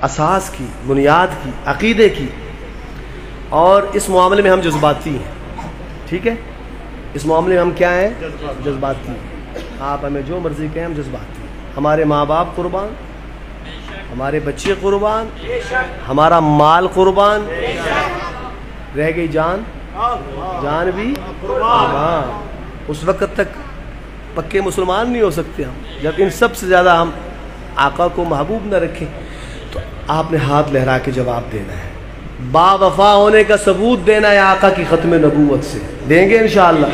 اساس کی، بنیاد کی، عقیدے کی، اور اس معاملے میں ہم جذباتی ہیں. ٹھیک ہے، اس معاملے میں ہم کیا ہیں؟ جذباتی ہیں. آپ ہمیں جو مرضی کہیں، ہم جذباتی ہیں. ہمارے ماں باپ قربان، ہمارے بچے قربان، ہمارا مال قربان، رہ گئی جان بھی قربان. اس وقت تک پکے مسلمان نہیں ہو سکتے ہم جب ان سب سے زیادہ ہم آقا کو محبوب نہ رکھیں. تو آپ نے ہاتھ لہرا کے جواب دینا ہے، با وفا ہونے کا ثبوت دینا ہے آقا کی ختم نبوت سے. دیں گے انشاءاللہ.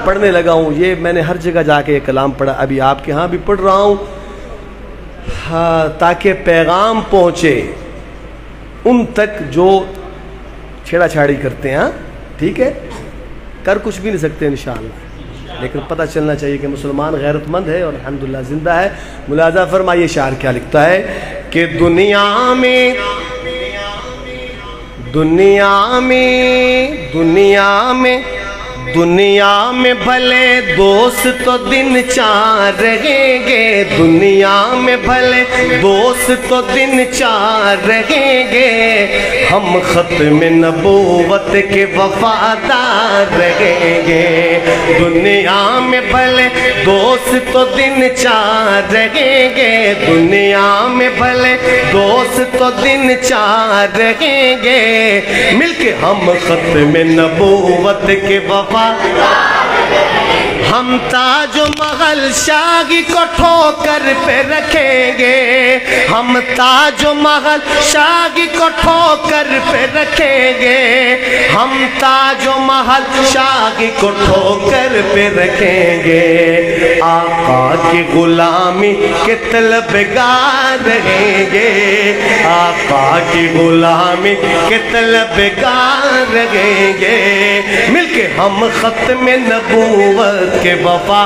پڑھنے لگا ہوں، یہ میں نے ہر جگہ جا کے یہ کلام پڑھا، ابھی آپ کے ہاں بھی پڑھ رہا ہوں، تاکہ پیغام پہنچے ان تک جو چھیڑا چھاڑی کرتے ہیں. ٹھیک ہے، کر کچھ بھی نہیں سکتے انشاءاللہ، لیکن پتہ چلنا چاہیے کہ مسلمان غیرت مند ہے اور الحمدللہ زندہ ہے. ملاحظہ فرمائیے شاعر کیا لکھتا ہے کہ دنیا میں بھلے دوست تو دن چار رہیں گے، دنیا میں بھلے دوست تو دن چار رہیں گے، ہم ختم نبوت کے وفادار رہیں گے. دنیا میں بھلے دوست تو دن چار رہیں گے، دنیا میں بھلے دوست تو دن چار رہیں گے، مل کے ہم ختم نبوت کے وفادار. ہم تاج و محل شاہی کو ٹھوکر پہ رکھیں گے، ہم تاج و محل شاہی کو ٹھوکر پہ رکھیں گے، ہم تاج و محل شاہی کو ٹھوکر پہ رکھیں گے، آقا کی غلامی کے طلبگار رہیں گے، آقا کی غلامی کے طلبگار رہیں گے، مل کے ہم ختم نبوت کے وفا.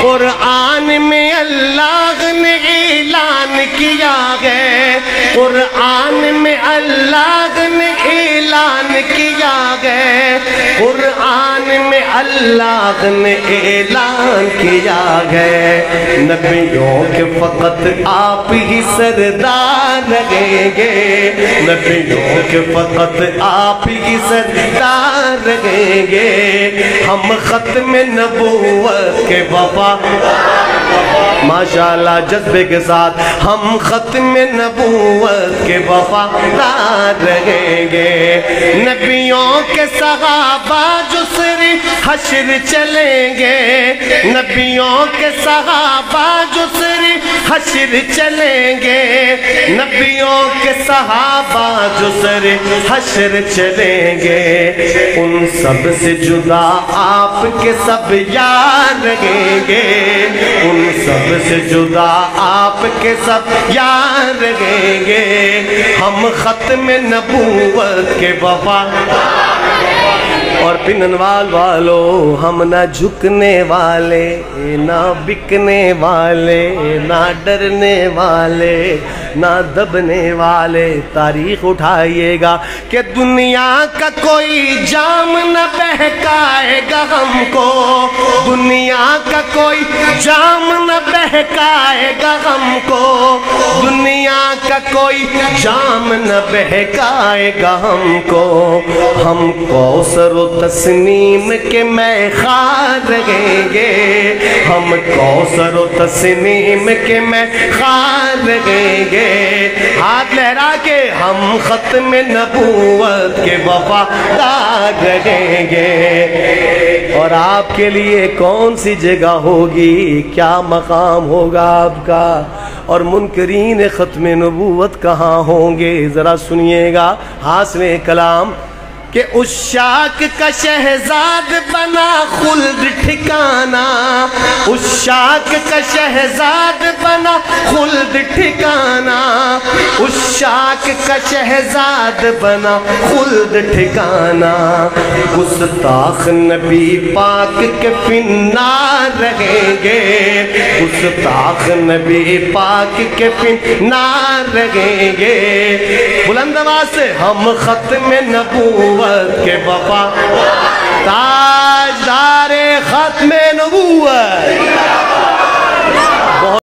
قرآن میں اللہ نے اعلان کیا ہے، قرآن میں اللہ نے اعلان کیا ہے، قرآن میں اللہ نے اعلان کیا ہے، نبیوں کے فقط آپ ہی سردار رہیں گے، نبیوں کے فقط آپ ہی سردار رہیں گے، ہم ختم نبوت کے وفا. ماشاءاللہ جذبے کے ساتھ ہم ختم نبوت کے وفادار رہیں گے. نبیوں کے صحابہ جو سری حشر چلیں گے، نبیوں کے صحابہ جو سری حشر چلیں گے، نبیوں کے صحابہ جو سری حشر چلیں گے، ان سب سے جدا آپ کے سب یار رہیں گے، ان سب سے جدا آپ کے سب یار رہیں گے، ہم ختم نبوت کے وفا. اور پھر ننوال والو، ہم نہ جھکنے والے، نہ بکنے والے، نہ ڈرنے والے، نہ دبنے والے. تاریخ اٹھائیے گا کہ دنیا کا کوئی جام نہ بہکائے گا ہم کو، دنیا کا کوئی جام نہ بہکائے گا ہم کو، دنیا کا کوئی جام نہ بہکائے گا ہم کو، ہم کوثر و تسنیم کے میخوار رہیں گے، ہم کوثر و تسنیم کے میخوار رہیں گے. ہاتھ لہرا کے ہم ختم نبوت کے وفادار رہیں گے. اور آپ کے لیے کون سی جگہ ہوگی، کیا مقام ہوگا آپ کا، اور منکرین ختم نبوت کہاں ہوں گے؟ ذرا سنیے گا حاصل کلام کہ اس شاک کا شہزاد بنا خلد ٹھکانہ، اس شاک کا شہزاد بنا خلد ٹھکانہ، اس شاک کا شہزاد بنا خلد ٹھکانہ، گستاخ نبی پاک کے فنار رہیں گے، گستاخ نبی پاک کے فنار رہیں گے. بلند آواز سے ہم ختم نبوت کے وفا، تاجدار ختم نبوت.